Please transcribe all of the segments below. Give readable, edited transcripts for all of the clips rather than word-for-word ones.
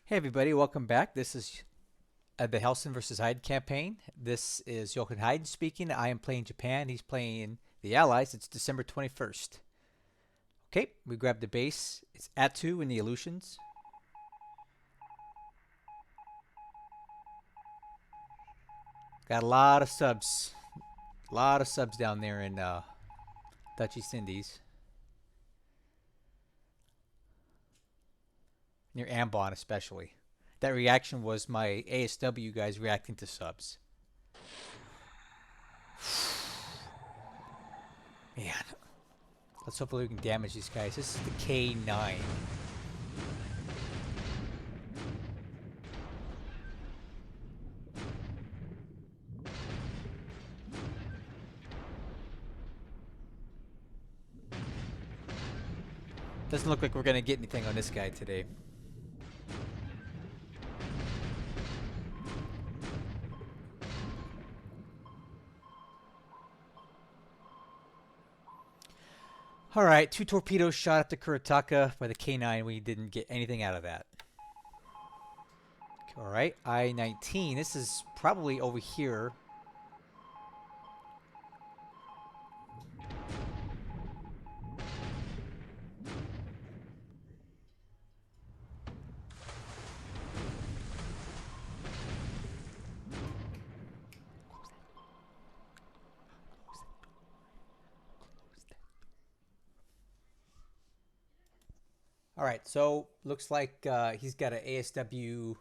Hey everybody, welcome back. This is the Hellsen versus Hyde campaign. This is Jochen Hyde speaking. I am playing Japan. He's playing the Allies. It's December 21st. Okay, we grabbed the base. It's Atu in the Aleutians. Got a lot of subs. A lot of subs down there in Dutch East Indies. Near Ambon especially. That reaction was my ASW guys reacting to subs. Man, let's hopefully we can damage these guys. This is the K9. Doesn't look like we're going to get anything on this guy today. Alright, 2 torpedoes shot at the Kuretaka by the K9. We didn't get anything out of that. Alright, I-19. This is probably over here. Alright, so looks like he's got an ASW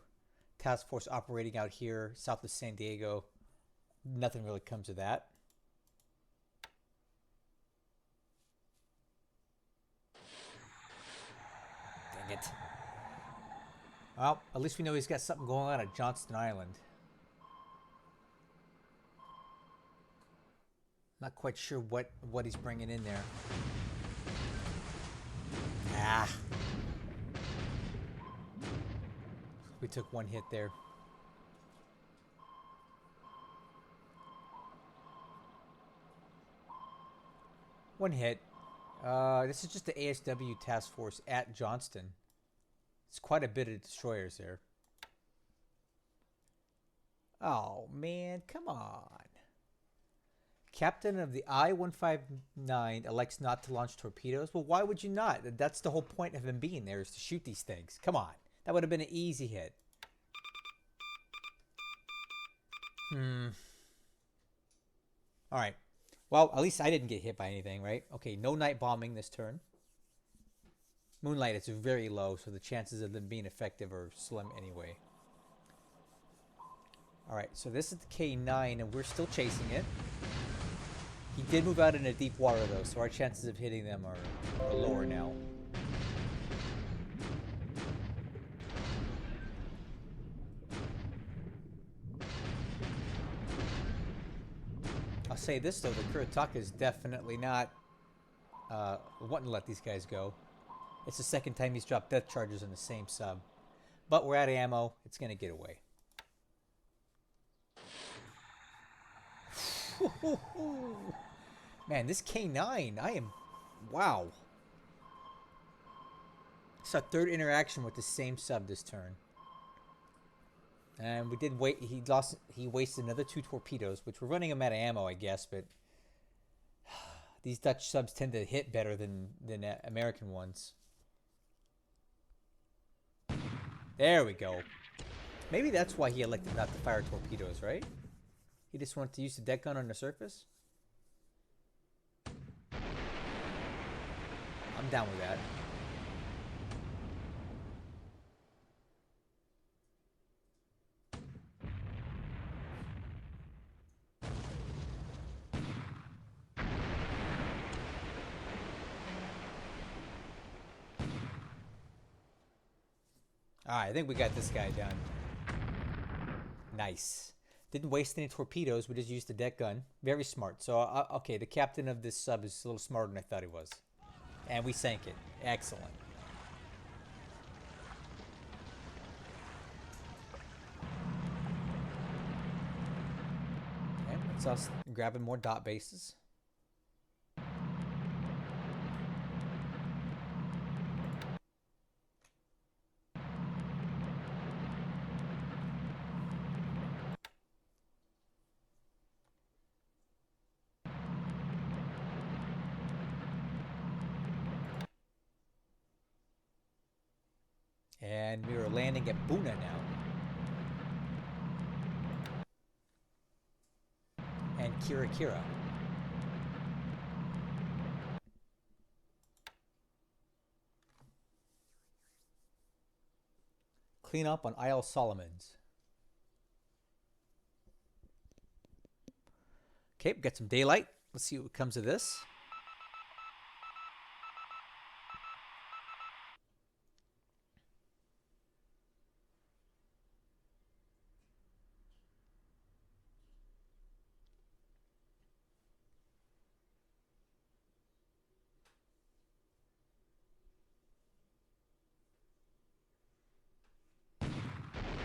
task force operating out here south of San Diego. Nothing really comes of that. Dang it. Well, at least we know he's got something going on at Johnston Island. Not quite sure what he's bringing in there. Ah. We took one hit there. One hit. This is just the ASW task force at Johnston. It's quite a bit of destroyers there. Oh, man. Come on. Captain of the I-159 elects not to launch torpedoes. Well, why would you not? That's the whole point of him being there, is to shoot these things. Come on. That would have been an easy hit. Alright. Well, at least I didn't get hit by anything, right? Okay, no night bombing this turn. Moonlight is very low, so the chances of them being effective are slim anyway. Alright, so this is the K9, and we're still chasing it. He did move out into deep water, though, so our chances of hitting them are lower now. I'll say this, though. The Kuretaka is definitely not wanting to let these guys go. It's the second time he's dropped death charges in the same sub. But we're out of ammo. It's going to get away. Man, this K9, I am... Wow. It's our third interaction with the same sub this turn. And we did wait. He wasted another 2 torpedoes, which we're running him out of ammo, I guess. But these Dutch subs tend to hit better than American ones. There we go. Maybe that's why he elected not to fire torpedoes, right? He just wanted to use the deck gun on the surface. I'm down with that. Alright, I think we got this guy done. Nice. Didn't waste any torpedoes. We just used the deck gun. Very smart. So, okay, the captain of this sub is a little smarter than I thought he was. And we sank it. Excellent. Okay, that's us grabbing more dot bases. And we are landing at Buna now. And Kira Kira. Clean up on Isle Solomons. Okay, we got some daylight. Let's see what comes of this.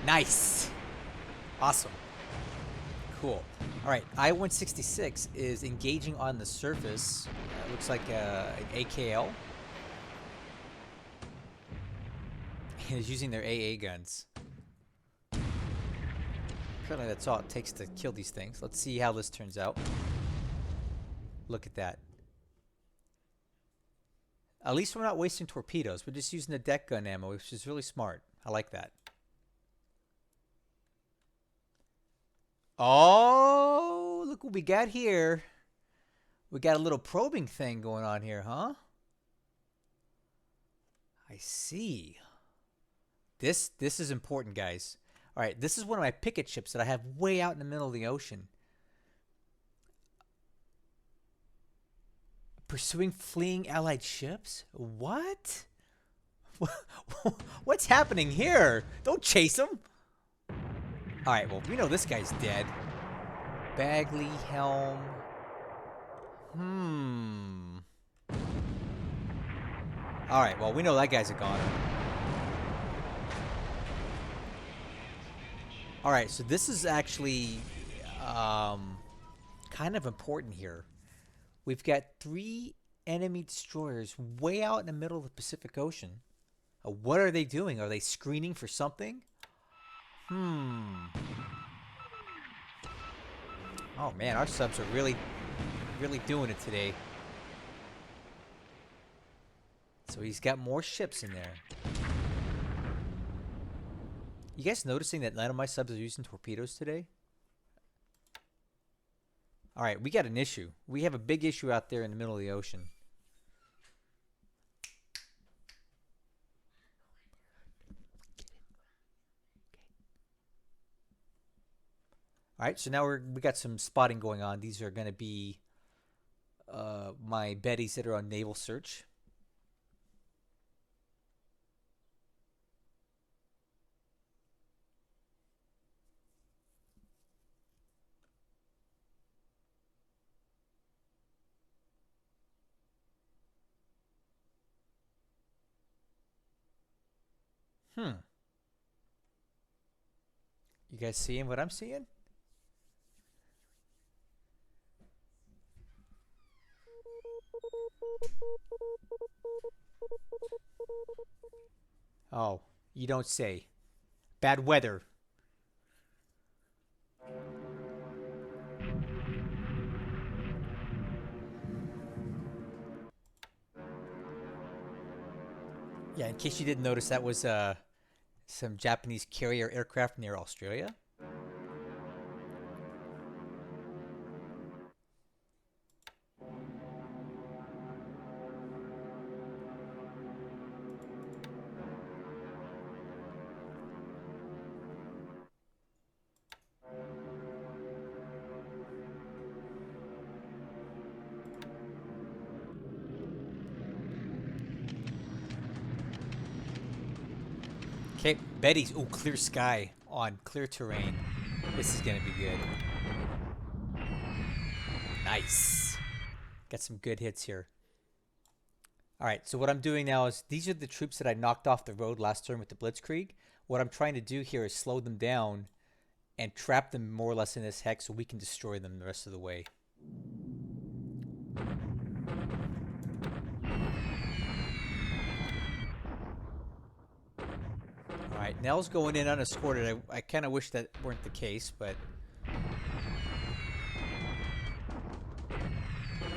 Nice. Awesome. Cool. All right, I-166 is engaging on the surface. Looks like an AKL. And is using their AA guns. Apparently that's all it takes to kill these things. Let's see how this turns out. Look at that. At least we're not wasting torpedoes. We're just using the deck gun ammo, which is really smart. I like that. Oh, look what we got here. We got a little probing thing going on here, huh? I see. This is important, guys. All right, this is one of my picket ships that I have way out in the middle of the ocean. Pursuing fleeing Allied ships? What? What's happening here? Don't chase them. All right, well, we know this guy's dead. Bagley, Helm. All right, well, we know that guy's a goner. All right, so this is actually kind of important here. We've got 3 enemy destroyers way out in the middle of the Pacific Ocean. What are they doing? Are they screening for something? Oh man, our subs are really doing it today. So he's got more ships in there. You guys noticing that none of my subs are using torpedoes today? Alright, we got an issue. We have a big issue out there in the middle of the ocean. Alright, so now we got some spotting going on. These are going to be my Bettys that are on naval search. You guys seeing what I'm seeing? Oh, you don't say. Bad weather. Yeah, in case you didn't notice, that was some Japanese carrier aircraft near Australia. Okay, Betty's. Oh, clear sky on clear terrain. This is gonna be good. Nice. Got some good hits here. Alright, so what I'm doing now is these are the troops that I knocked off the road last turn with the Blitzkrieg. What I'm trying to do here is slow them down and trap them more or less in this hex so we can destroy them the rest of the way. Alright, Nell's going in unescorted. I kind of wish that weren't the case, but...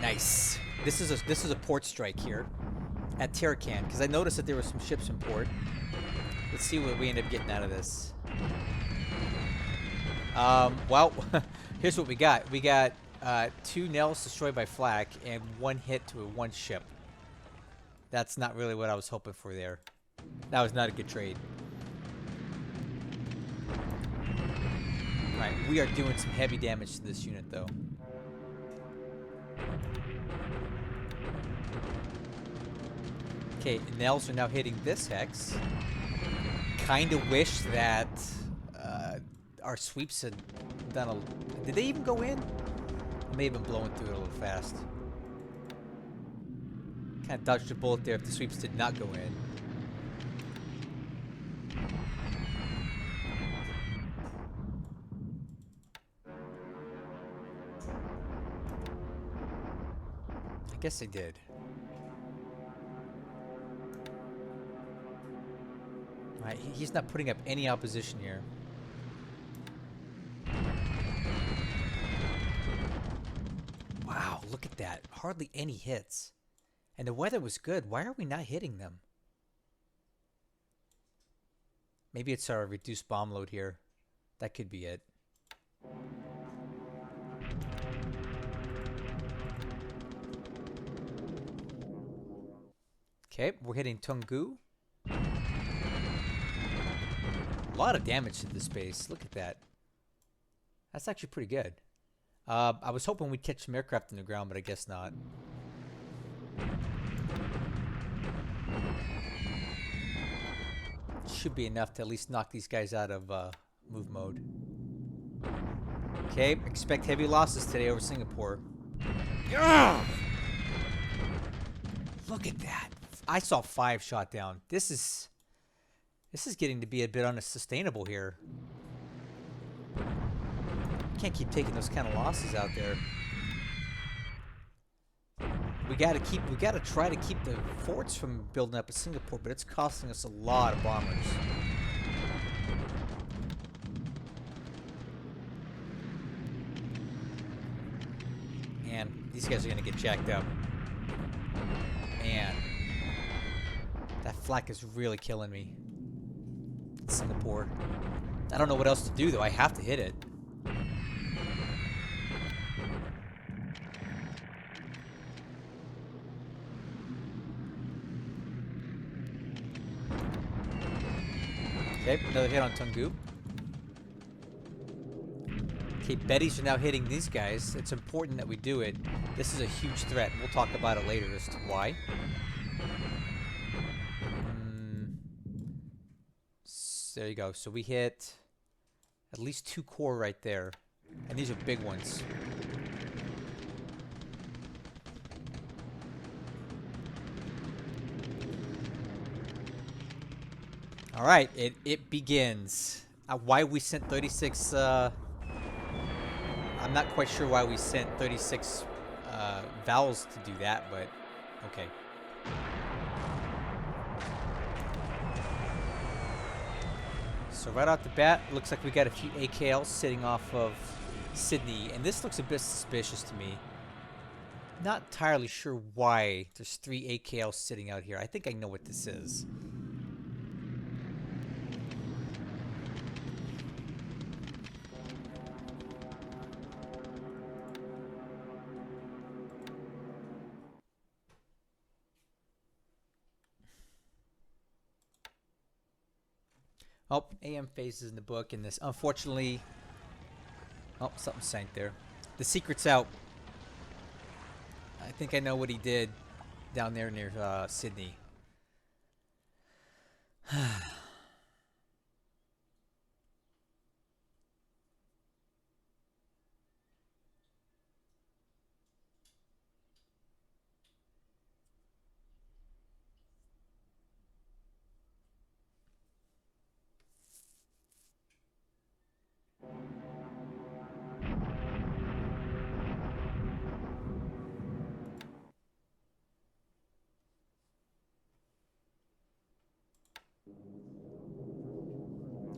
Nice. This is a port strike here at Tarakan, because I noticed that there were some ships in port. Let's see what we end up getting out of this. Well, here's what we got. We got 2 Nels destroyed by flak and 1 hit to 1 ship. That's not really what I was hoping for there. That was not a good trade. Alright, we are doing some heavy damage to this unit, though. Okay, Nels are now hitting this hex. Kinda wish that our sweeps had done a... Did they even go in? I may have been blowing through it a little fast. Kind of dodged a bullet there if the sweeps did not go in. I guess they did. Alright, he's not putting up any opposition here. Wow, look at that. Hardly any hits. And the weather was good. Why are we not hitting them? Maybe it's our reduced bomb load here. That could be it. Okay, we're hitting Tungu. A lot of damage to this base. Look at that. That's actually pretty good. I was hoping we'd catch some aircraft in the ground, but I guess not. Should be enough to at least knock these guys out of move mode. Okay, expect heavy losses today over Singapore. Ugh! Look at that. I saw 5 shot down. This is getting to be a bit unsustainable here. Can't keep taking those kind of losses out there. We gotta try to keep the forts from building up in Singapore, but it's costing us a lot of bombers. And these guys are gonna get jacked up. Man, that flak is really killing me. Singapore. I don't know what else to do though. I have to hit it. Okay, another hit on Tungu. Okay, Bettys are now hitting these guys. It's important that we do it. This is a huge threat. We'll talk about it later as to why. There you go. So we hit at least 2 core right there. And these are big ones. Alright, it begins. Why we sent 36... I'm not quite sure why we sent 36 vowels to do that, but okay. So right off the bat, looks like we got a few AKLs sitting off of Sydney, and this looks a bit suspicious to me. Not entirely sure why there's 3 AKLs sitting out here. I think I know what this is. Oh, AM phases in the book, and this, unfortunately... Oh, something sank there. The secret's out. I think I know what he did down there near Sydney.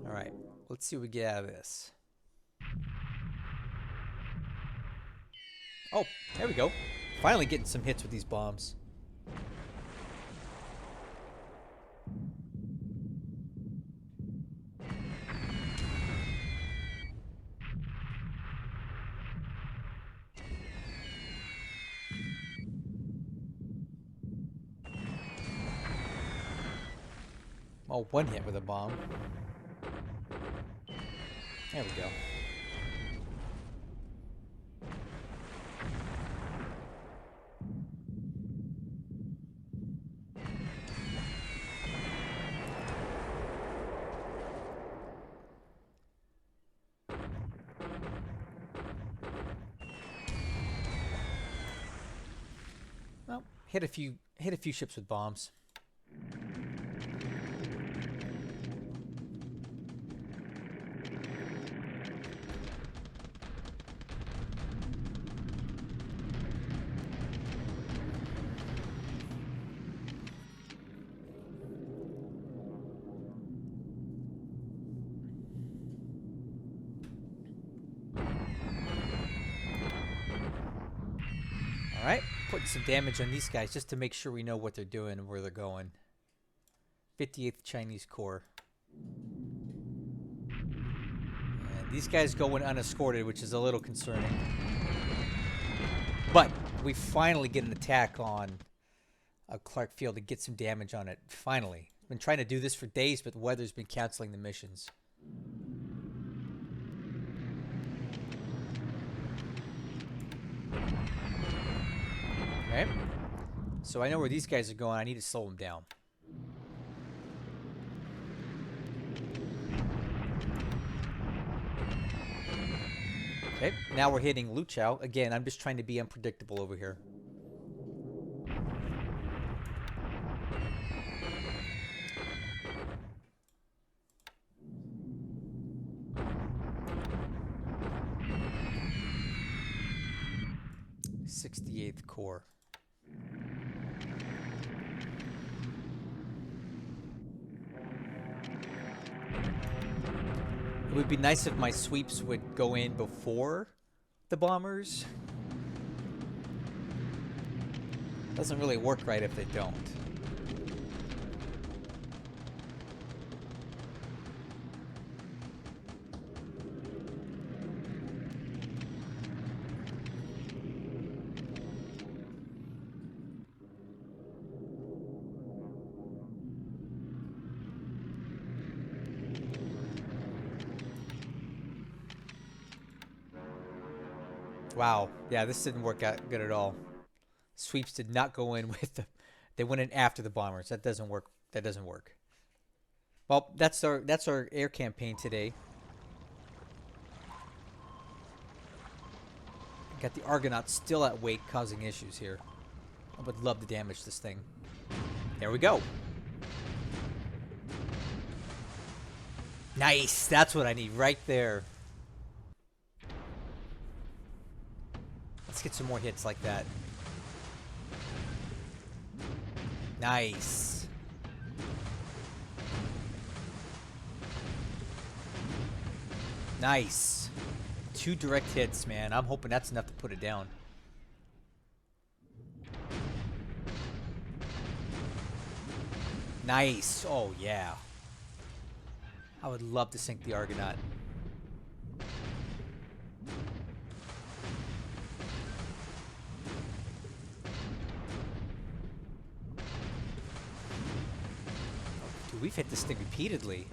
Alright, let's see what we get out of this. Oh, there we go. Finally getting some hits with these bombs. Oh, one hit with a bomb. There we go. Well, hit a few ships with bombs. Alright, putting some damage on these guys just to make sure we know what they're doing and where they're going. 58th Chinese Corps. And these guys go in unescorted, which is a little concerning. But we finally get an attack on Clark Field to get some damage on it. Finally. Been trying to do this for days, but the weather's been canceling the missions. Okay. So I know where these guys are going. I need to slow them down. Okay, now we're hitting Luchao. Again, I'm just trying to be unpredictable over here. '68th Corps. It would be nice if my sweeps would go in before the bombers. Doesn't really work right if they don't. Wow. Yeah, this didn't work out good at all. Sweeps did not go in with the... They went in after the bombers. That doesn't work. That doesn't work. Well, that's our air campaign today. Got the Argonauts still at wake, causing issues here. I would love to damage this thing. There we go. Nice. That's what I need right there. Let's get some more hits like that. Nice. Nice. 2 direct hits, man. I'm hoping that's enough to put it down. Nice. Oh, yeah. I would love to sink the Argonaut. Dude, we've hit this thing repeatedly.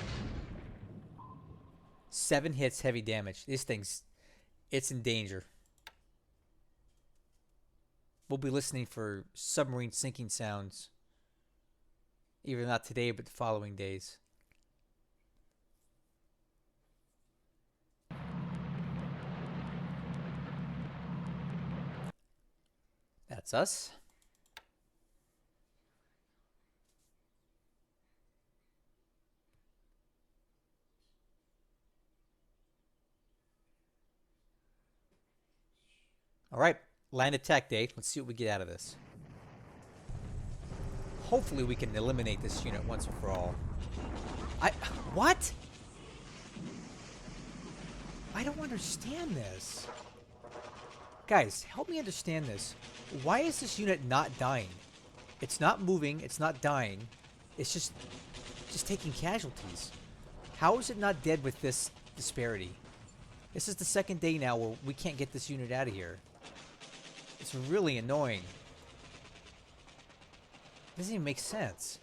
7 hits, heavy damage. This thing's... It's in danger. We'll be listening for submarine sinking sounds. Either not today, but the following days. That's us. All right, land attack day. Let's see what we get out of this. Hopefully we can eliminate this unit once and for all. What? I don't understand this. Guys, help me understand this. Why is this unit not dying? It's not moving, it's not dying. It's just taking casualties. How is it not dead with this disparity? This is the second day now where we can't get this unit out of here. It's really annoying. Doesn't even make sense.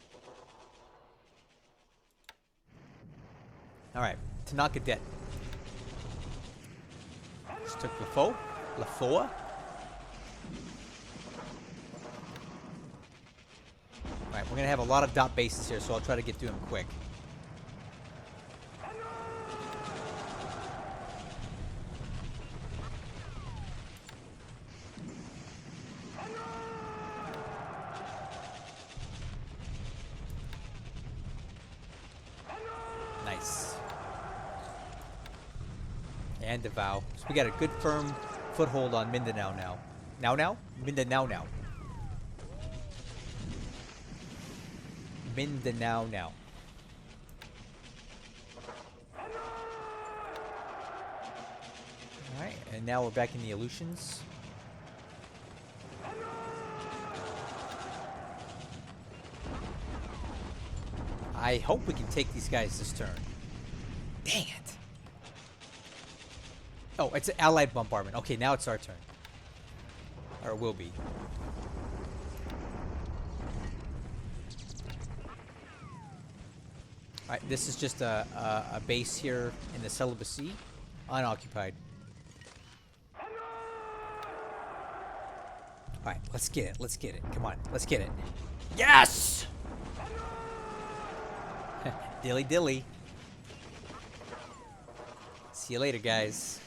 Alright, Tanaka dead. Just took Lafo. Alright, we're going to have a lot of dot bases here, so I'll try to get through them quick. Nice. And Devow. So we got a good firm foothold on Mindanao now. Now? Mindanao now. Mindanao now. Alright, and now we're back in the Aleutians. I hope we can take these guys this turn. Dang it. Oh, it's an allied bombardment. Okay, now it's our turn. Or it will be. Alright, this is just a base here in the Celibacy. Unoccupied. Alright, let's get it. Let's get it. Come on, let's get it. Yes! Dilly dilly. See you later, guys.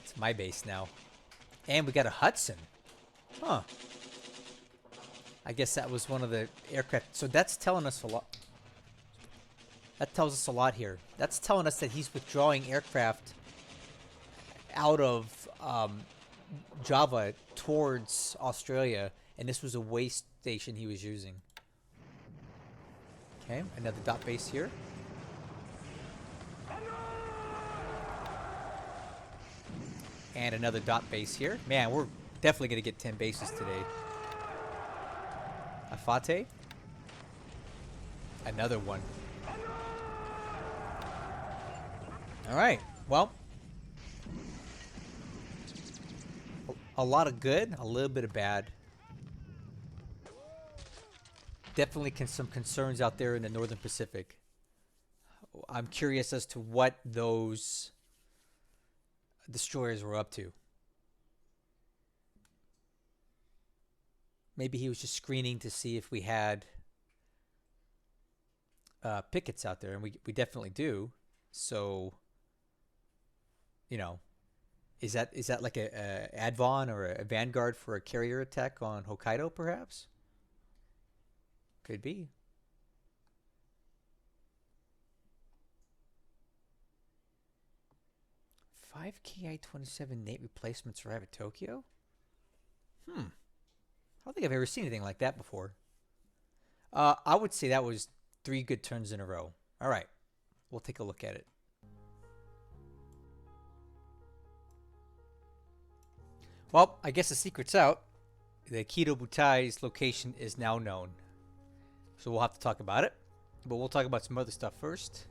It's my base now. And we got a Hudson. Huh. I guess that was one of the aircraft. So that's telling us a lot. That tells us a lot here. That's telling us that he's withdrawing aircraft out of Java towards Australia. And this was a way station he was using. Okay, another dot base here. And another dot base here. Man, we're definitely going to get 10 bases today. Afate. Another one. Alright, well. A lot of good, a little bit of bad. Definitely some concerns out there in the Northern Pacific. I'm curious as to what those destroyers were up to. Maybe he was just screening to see if we had pickets out there, and we definitely do. So, you know, is that like a Advon or a Vanguard for a carrier attack on Hokkaido, perhaps? Could be. Five Ki-27 Nate replacements arrive at Tokyo? I don't think I've ever seen anything like that before. I would say that was 3 good turns in a row. All right. We'll take a look at it. Well, I guess the secret's out. The Kido Butai's location is now known. So we'll have to talk about it. But we'll talk about some other stuff first.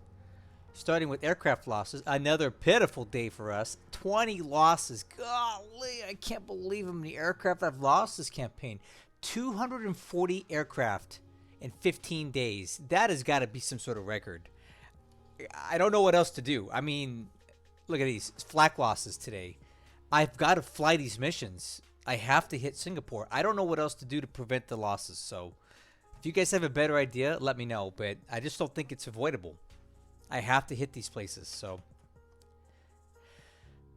Starting with aircraft losses. Another pitiful day for us. 20 losses. Golly, I can't believe how many aircraft I've lost this campaign. 240 aircraft in 15 days. That has got to be some sort of record. I don't know what else to do. I mean, look at these. Flak losses today. I've got to fly these missions. I have to hit Singapore. I don't know what else to do to prevent the losses. So if you guys have a better idea, let me know. But I just don't think it's avoidable. I have to hit these places. So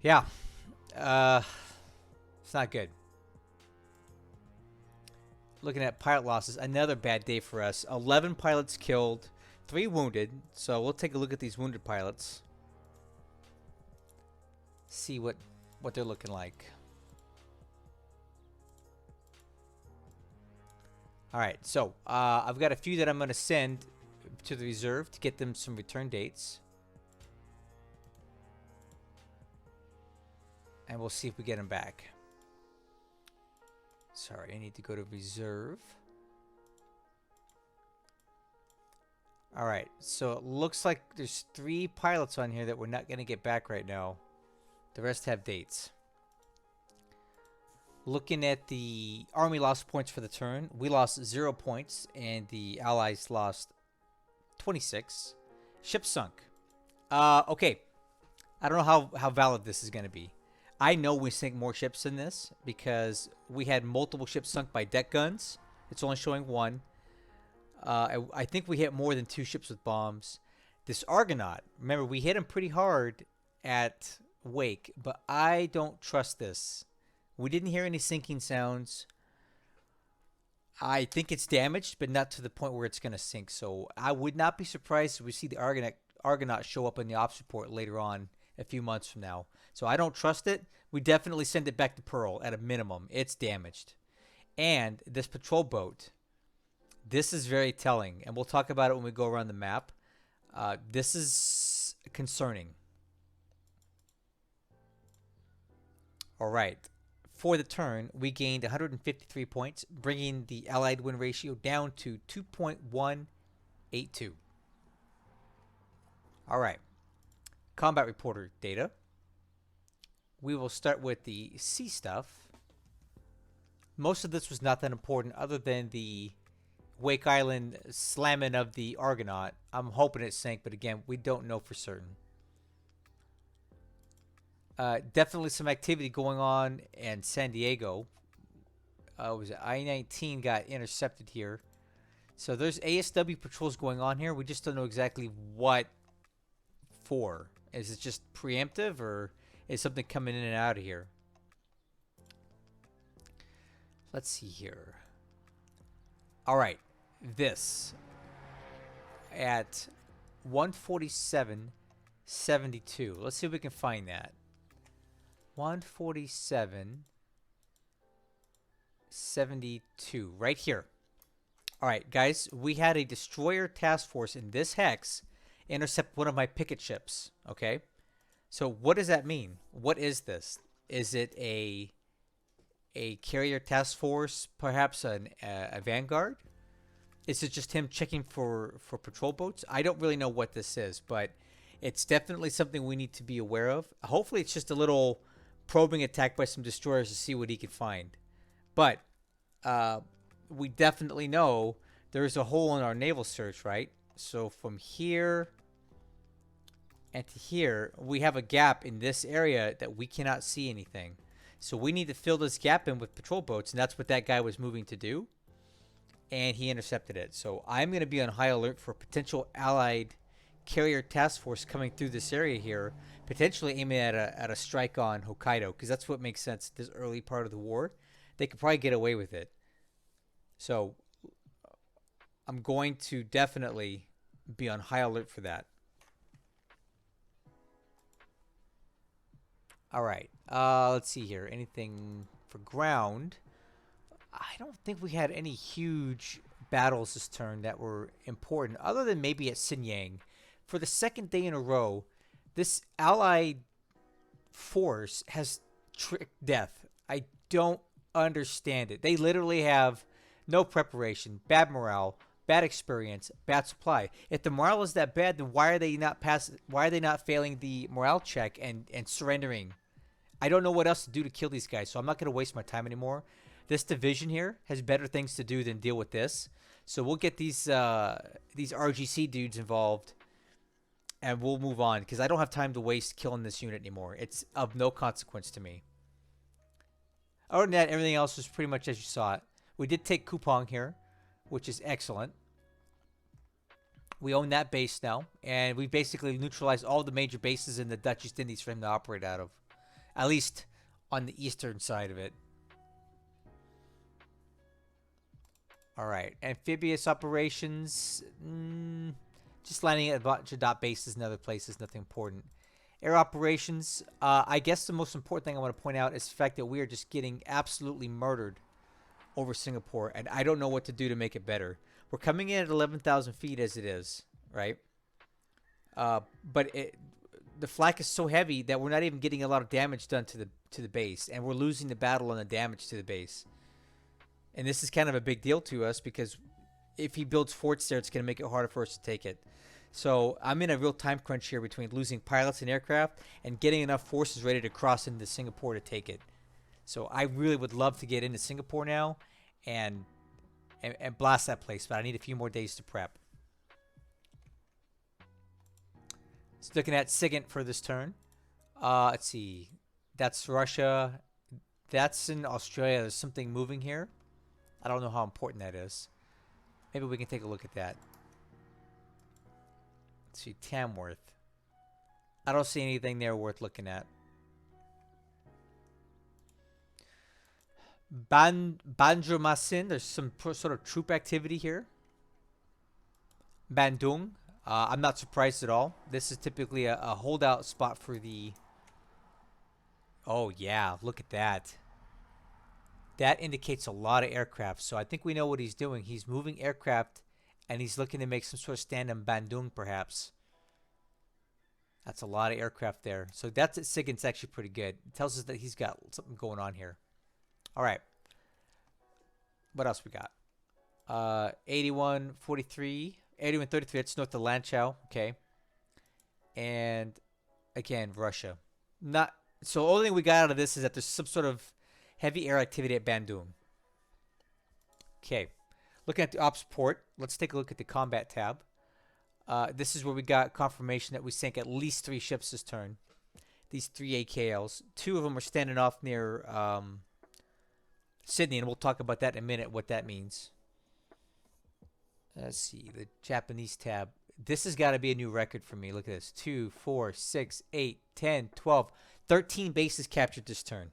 yeah, it's not good. Looking at pilot losses, another bad day for us. 11 pilots killed, 3 wounded. So we'll take a look at these wounded pilots. See what they're looking like. Alright, so I've got a few that I'm going to send to the reserve to get them some return dates. And we'll see if we get them back. Sorry, I need to go to reserve. Alright, so it looks like there's 3 pilots on here that we're not going to get back right now. The rest have dates. Looking at the Army lost points for the turn, we lost 0 points, and the Allies lost 26. Ship sunk. Okay. I don't know how valid this is going to be. I know we sink more ships than this because we had multiple ships sunk by deck guns. It's only showing one. I think we hit more than 2 ships with bombs. This Argonaut, remember, we hit him pretty hard at Wake, but I don't trust this. We didn't hear any sinking sounds. I think it's damaged, but not to the point where it's going to sink. So I would not be surprised if we see the Argonaut show up in the ops report later on a few months from now. So I don't trust it. We definitely send it back to Pearl at a minimum. It's damaged. And this patrol boat, this is very telling. And we'll talk about it when we go around the map. This is concerning. All right. For the turn, we gained 153 points, bringing the Allied win ratio down to 2.182. All right. Combat reporter data. We will start with the sea stuff. Most of this was not that important other than the Wake Island slamming of the Argonaut. I'm hoping it sank, but again, we don't know for certain. Definitely some activity going on in San Diego. Was it I-19 got intercepted here. So there's ASW patrols going on here. We just don't know exactly what for. Is it just preemptive or is something coming in and out of here? Let's see here. All right. This at 147.72. Let's see if we can find that. 147.72 right here. All right, guys, we had a destroyer task force in this hex intercept one of my picket ships. Okay, so what does that mean? What is this? Is it a carrier task force, perhaps a vanguard? Is it just him checking for patrol boats? I don't really know what this is, but it's definitely something we need to be aware of. Hopefully it's just a little probing attack by some destroyers to see what he can find. But we definitely know there's a hole in our naval search, right? So from here and to here, we have a gap in this area that we cannot see anything. So we need to fill this gap in with patrol boats, and that's what that guy was moving to do. And he intercepted it. So I'm going to be on high alert for potential Allied carrier task force coming through this area here, potentially aiming at a strike on Hokkaido, because that's what makes sense this early part of the war. They could probably get away with it. So I'm going to definitely be on high alert for that. All right. Let's see here. Anything for ground? I don't think we had any huge battles this turn that were important, other than maybe at Sinyang. For the second day in a row, this Allied force has tricked death. I don't understand it. They literally have no preparation, bad morale, bad experience, bad supply. If the morale is that bad, then why are they not failing the morale check and surrendering? I don't know what else to do to kill these guys, so I'm not going to waste my time anymore. This division here has better things to do than deal with this. So we'll get these RGC dudes involved, and we'll move on, because I don't have time to waste killing this unit anymore. It's of no consequence to me. Other than that, everything else was pretty much as you saw it. We did take Kupang here, which is excellent. We own that base now, and we basically neutralized all the major bases in the Dutch East Indies for him to operate out of, at least on the eastern side of it. All right, amphibious operations, just landing at a bunch of dot bases and other places, nothing important. Air operations, I guess the most important thing I want to point out is the fact that we are just getting absolutely murdered over Singapore, and I don't know what to do to make it better. We're coming in at 11,000 feet as it is, right? But the flak is so heavy that we're not even getting a lot of damage done to the base, and we're losing the battle on the damage to the base. And this is kind of a big deal to us, because if he builds forts there, it's going to make it harder for us to take it. So I'm in a real time crunch here between losing pilots and aircraft and getting enough forces ready to cross into Singapore to take it. So I really would love to get into Singapore now and blast that place, but I need a few more days to prep. So looking at SIGINT for this turn. Let's see. That's Russia. That's in Australia. There's something moving here. I don't know how important that is. Maybe we can take a look at that. Let's see. Tamworth. I don't see anything there worth looking at. Banjarmasin. There's some sort of troop activity here. Bandung. I'm not surprised at all. This is typically a holdout spot for the... Oh, yeah. Look at that. That indicates a lot of aircraft. So I think we know what he's doing. He's moving aircraft, and he's looking to make some sort of stand in Bandung, perhaps. That's a lot of aircraft there. So that's at SIGINT's actually pretty good. It tells us that he's got something going on here. All right. What else we got? 8143. 8133. That's north of Lanchow. Okay. And again, Russia. Not so. The only thing we got out of this is that there's some sort of heavy air activity at Bandung. Okay. Looking at the ops port, let's take a look at the combat tab. This is where we got confirmation that we sank at least 3 ships this turn. These 3 AKLs. 2 of them are standing off near Sydney, and we'll talk about that in a minute, what that means. Let's see, the Japanese tab. This has got to be a new record for me. Look at this. 2, 4, 6, 8, 10, 12, 13 bases captured this turn.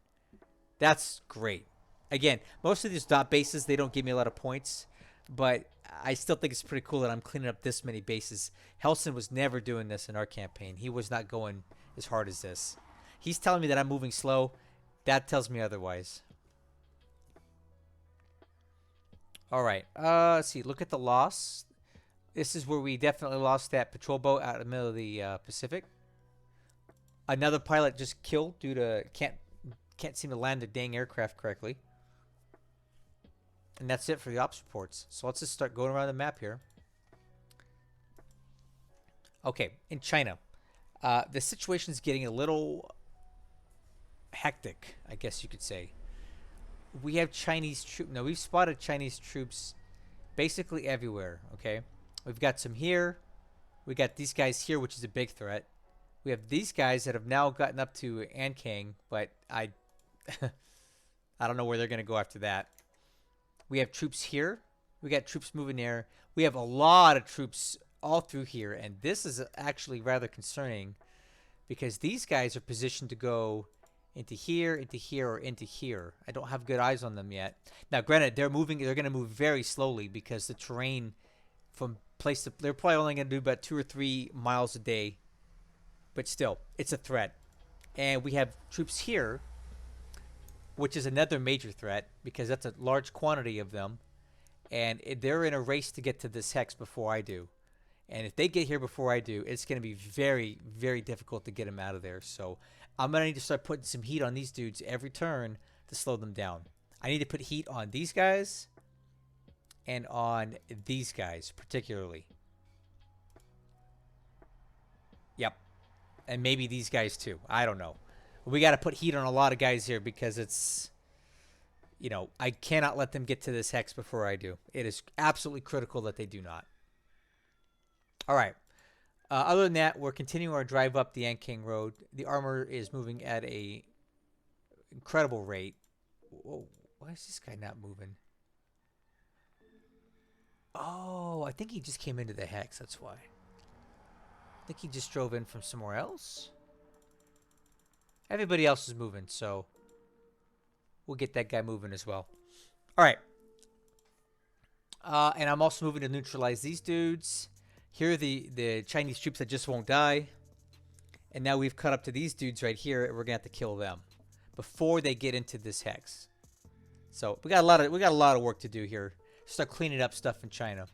That's great. Again, most of these dot bases, they don't give me a lot of points, but I still think it's pretty cool that I'm cleaning up this many bases. Hellsen was never doing this in our campaign. He was not going as hard as this. He's telling me that I'm moving slow. That tells me otherwise. All right. Let's see. Look at the loss. This is where we definitely lost that patrol boat out in the middle of the Pacific. Another pilot just killed due to can't seem to land the dang aircraft correctly. And that's it for the ops reports. So let's just start going around the map here. Okay, in China, the situation is getting a little hectic, I guess you could say. We have Chinese troops. No, we've spotted Chinese troops basically everywhere, okay? We've got some here. We got these guys here, which is a big threat. We have these guys that have now gotten up to Ankang, but I don't know where they're going to go after that. We have troops here. We got troops moving there. We have a lot of troops all through here, and this is actually rather concerning because these guys are positioned to go into here, or into here. I don't have good eyes on them yet. Now, granted, they're moving. They're going to move very slowly because the terrain from place to... They're probably only going to do about 2 or 3 miles a day, but still, it's a threat. And we have troops here, which is another major threat because that's a large quantity of them. And they're in a race to get to this hex before I do. And if they get here before I do, it's going to be very, very difficult to get them out of there. So I'm going to need to start putting some heat on these dudes every turn to slow them down. I need to put heat on these guys and on these guys particularly. Yep. And maybe these guys too. I don't know. We got to put heat on a lot of guys here because it's, you know, I cannot let them get to this hex before I do. It is absolutely critical that they do not. All right. Other than that, we're continuing our drive up the Ankang Road. The armor is moving at a incredible rate. Whoa, why is this guy not moving? Oh, I think he just came into the hex. That's why. I think he just drove in from somewhere else. Everybody else is moving, so we'll get that guy moving as well. All right. And I'm also moving to neutralize these dudes. Here are the Chinese troops that just won't die. And now we've cut up to these dudes right here, and we're gonna have to kill them before they get into this hex. So we got a lot of work to do here. Start cleaning up stuff in China.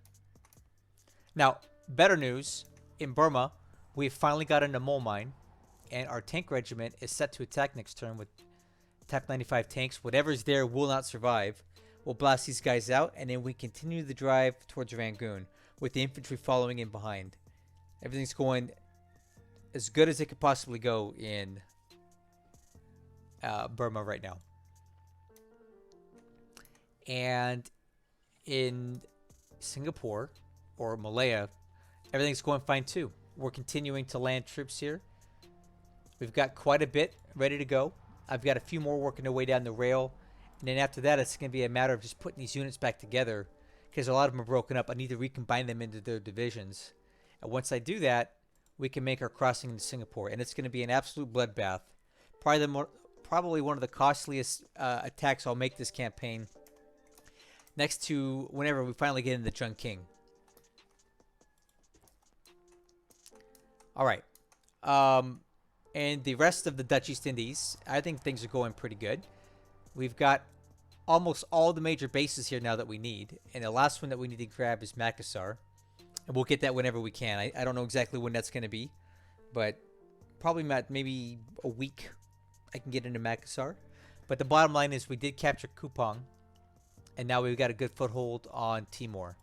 Now, better news, in Burma, we've finally got into Mole Mine, and our tank regiment is set to attack next turn with Type 95 tanks. Whatever's there will not survive. We'll blast these guys out, and then we continue the drive towards Rangoon with the infantry following in behind. Everything's going as good as it could possibly go in Burma right now. And in Singapore or Malaya, everything's going fine too. we're continuing to land troops here. We've got quite a bit ready to go. I've got a few more working their way down the rail. And then after that, it's going to be a matter of just putting these units back together, because a lot of them are broken up. I need to recombine them into their divisions. And once I do that, we can make our crossing into Singapore. And it's going to be an absolute bloodbath. Probably one of the costliest attacks I'll make this campaign, next to whenever we finally get into Chungking. All right. And the rest of the Dutch East Indies, I think things are going pretty good. We've got almost all the major bases here now that we need. And the last one that we need to grab is Makassar. And we'll get that whenever we can. I don't know exactly when that's going to be. But probably maybe a week I can get into Makassar. But the bottom line is we did capture Kupang. And now we've got a good foothold on Timor.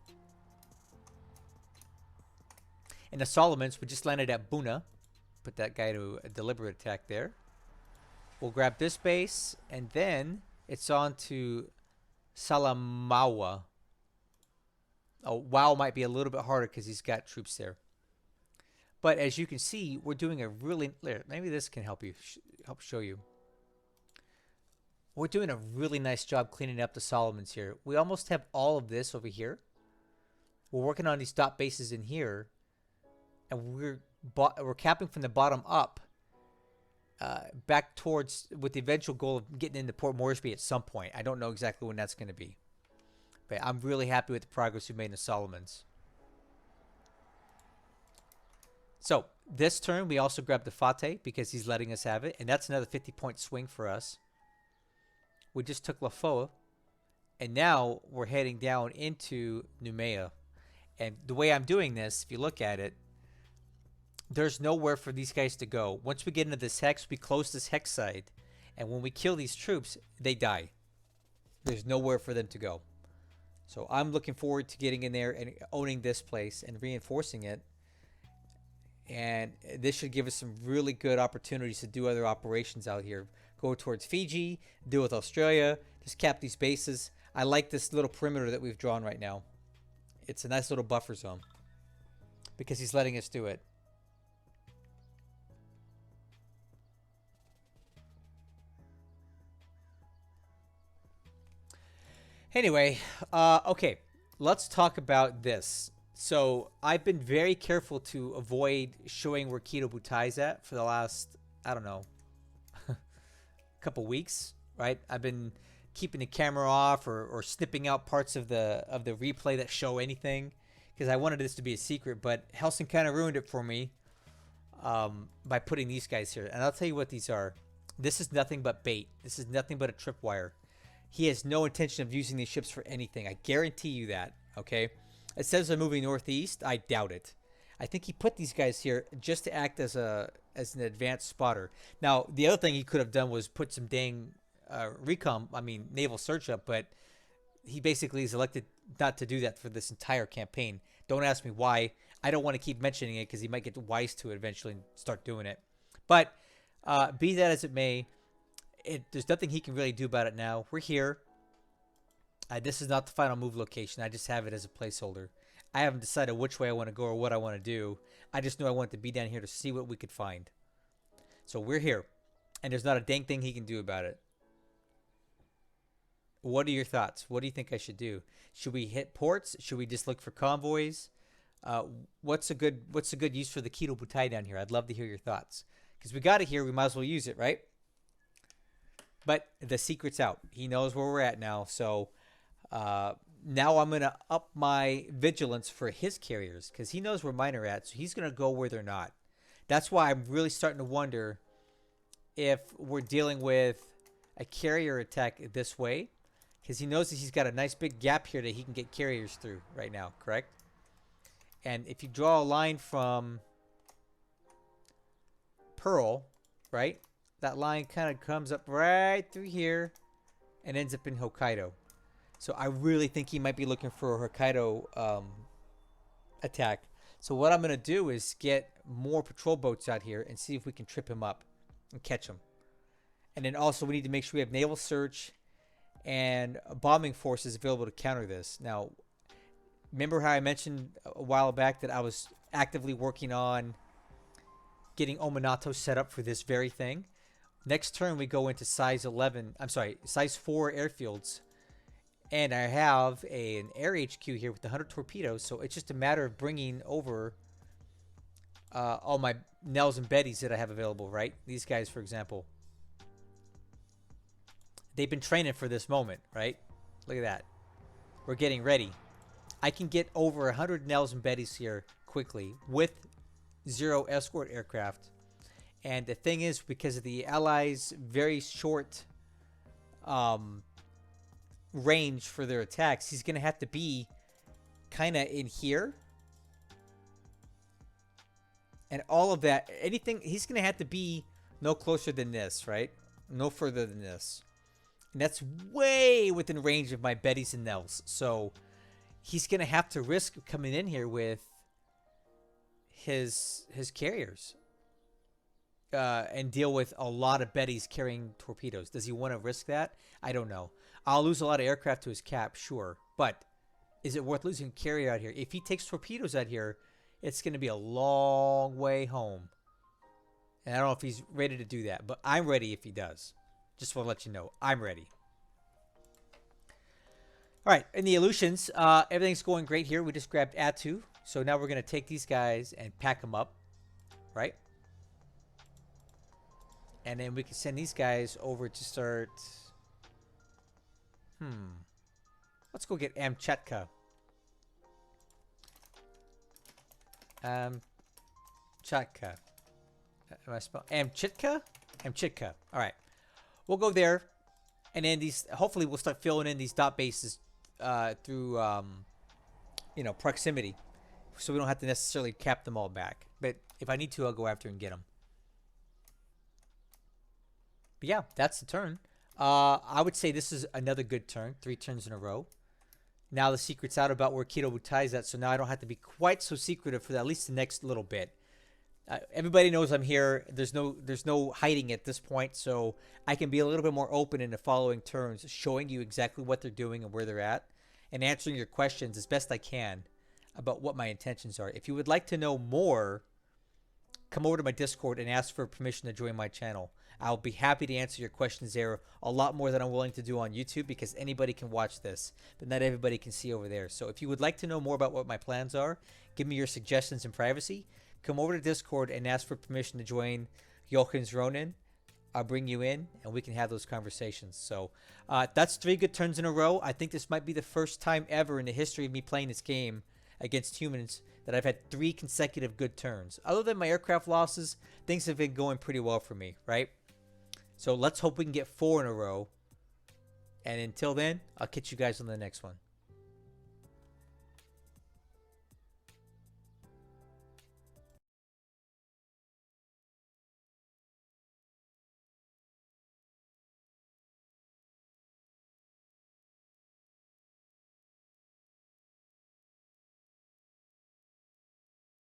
And the Solomons, we just landed at Buna. Put that guy to a deliberate attack there. We'll grab this base, and then it's on to Salamaua. Oh, Wow might be a little bit harder because he's got troops there. But as you can see, we're doing a really... Maybe this can help show you. We're doing a really nice job cleaning up the Solomons here. We almost have all of this over here. We're working on these dot bases in here. And we're capping from the bottom up, back towards, with the eventual goal of getting into Port Moresby at some point. I don't know exactly when that's going to be. But I'm really happy with the progress we've made in the Solomons. So, this turn, we also grabbed the Fate because he's letting us have it. And that's another 50-point swing for us. We just took Lafoa. And now we're heading down into Noumea. And the way I'm doing this, if you look at it, there's nowhere for these guys to go. Once we get into this hex, we close this hex side. And when we kill these troops, they die. There's nowhere for them to go. So I'm looking forward to getting in there and owning this place and reinforcing it. And this should give us some really good opportunities to do other operations out here. Go towards Fiji, deal with Australia, just cap these bases. I like this little perimeter that we've drawn right now. It's a nice little buffer zone because he's letting us do it. Anyway, okay, let's talk about this. So I've been very careful to avoid showing where Kido Butai's at for the last, I don't know, couple weeks, right? I've been keeping the camera off or snipping out parts of the replay that show anything because I wanted this to be a secret, but Hellsen kind of ruined it for me by putting these guys here. And I'll tell you what these are. This is nothing but bait. This is nothing but a tripwire. He has no intention of using these ships for anything. I guarantee you that, okay? It says they're moving northeast. I doubt it. I think he put these guys here just to act as an advanced spotter. Now, the other thing he could have done was put some dang naval search up, but he basically is elected not to do that for this entire campaign. Don't ask me why. I don't want to keep mentioning it because he might get wise to it eventually and start doing it. But be that as it may, there's nothing he can really do about it now. We're here. This is not the final move location. I just have it as a placeholder. I haven't decided which way I want to go or what I want to do. I just knew I wanted to be down here to see what we could find. So we're here. And there's not a dang thing he can do about it. What are your thoughts? What do you think I should do? Should we hit ports? Should we just look for convoys? What's a good use for the Kido Butai down here? I'd love to hear your thoughts. Because we got it here. We might as well use it, right? But the secret's out. He knows where we're at now. So now I'm going to up my vigilance for his carriers because he knows where mine are at. So he's going to go where they're not. That's why I'm really starting to wonder if we're dealing with a carrier attack this way. Because he knows that he's got a nice big gap here that he can get carriers through right now, correct? And if you draw a line from Pearl, right? That line kind of comes up right through here and ends up in Hokkaido. So I really think he might be looking for a Hokkaido attack. So what I'm going to do is get more patrol boats out here and see if we can trip him up and catch him. And then also we need to make sure we have naval search and bombing forces available to counter this. Now, remember how I mentioned a while back that I was actively working on getting Ominato set up for this very thing. Next turn, we go into size 11. I'm sorry, size 4 airfields. And I have an air HQ here with 100 torpedoes. So it's just a matter of bringing over all my Nels and Bettys that I have available, right? These guys, for example. They've been training for this moment, right? Look at that. We're getting ready. I can get over 100 Nels and Bettys here quickly with 0 escort aircraft. And the thing is, because of the Allies' very short range for their attacks, he's going to have to be kind of in here. And all of that, anything, he's going to have to be no closer than this, right? No further than this. And that's way within range of my Bettys and Nels. So he's going to have to risk coming in here with his carriers. And deal with a lot of Bettys carrying torpedoes. Does he want to risk that? I don't know. I'll lose a lot of aircraft to his cap, sure. But is it worth losing a carrier out here? If he takes torpedoes out here, it's going to be a long way home. And I don't know if he's ready to do that. But I'm ready if he does. Just want to let you know. I'm ready. All right. In the Aleutians, everything's going great here. We just grabbed Atu. So now we're going to take these guys and pack them up. Right? And then we can send these guys over to start. Let's go get Amchitka. Amchitka. Am I spell Amchitka? Amchitka. All right. We'll go there, and then these. Hopefully, we'll start filling in these dot bases through, proximity, so we don't have to necessarily cap them all back. But if I need to, I'll go after and get them. But yeah, that's the turn. I would say this is another good turn. 3 turns in a row. Now the secret's out about where Kido Butai is at, so now I don't have to be quite so secretive for at least the next little bit. Everybody knows I'm here. There's no hiding at this point, so I can be a little bit more open in the following turns, showing you exactly what they're doing and where they're at, and answering your questions as best I can about what my intentions are. If you would like to know more, come over to my Discord and ask for permission to join my channel. I'll be happy to answer your questions there a lot more than I'm willing to do on YouTube, because anybody can watch this, but not everybody can see over there. So if you would like to know more about what my plans are, give me your suggestions in privacy, come over to Discord and ask for permission to join Jochen's Ronin. I'll bring you in and we can have those conversations. So that's 3 good turns in a row. I think this might be the first time ever in the history of me playing this game against humans that I've had 3 consecutive good turns. Other than my aircraft losses, things have been going pretty well for me, right? So let's hope we can get 4 in a row. And until then, I'll catch you guys on the next one.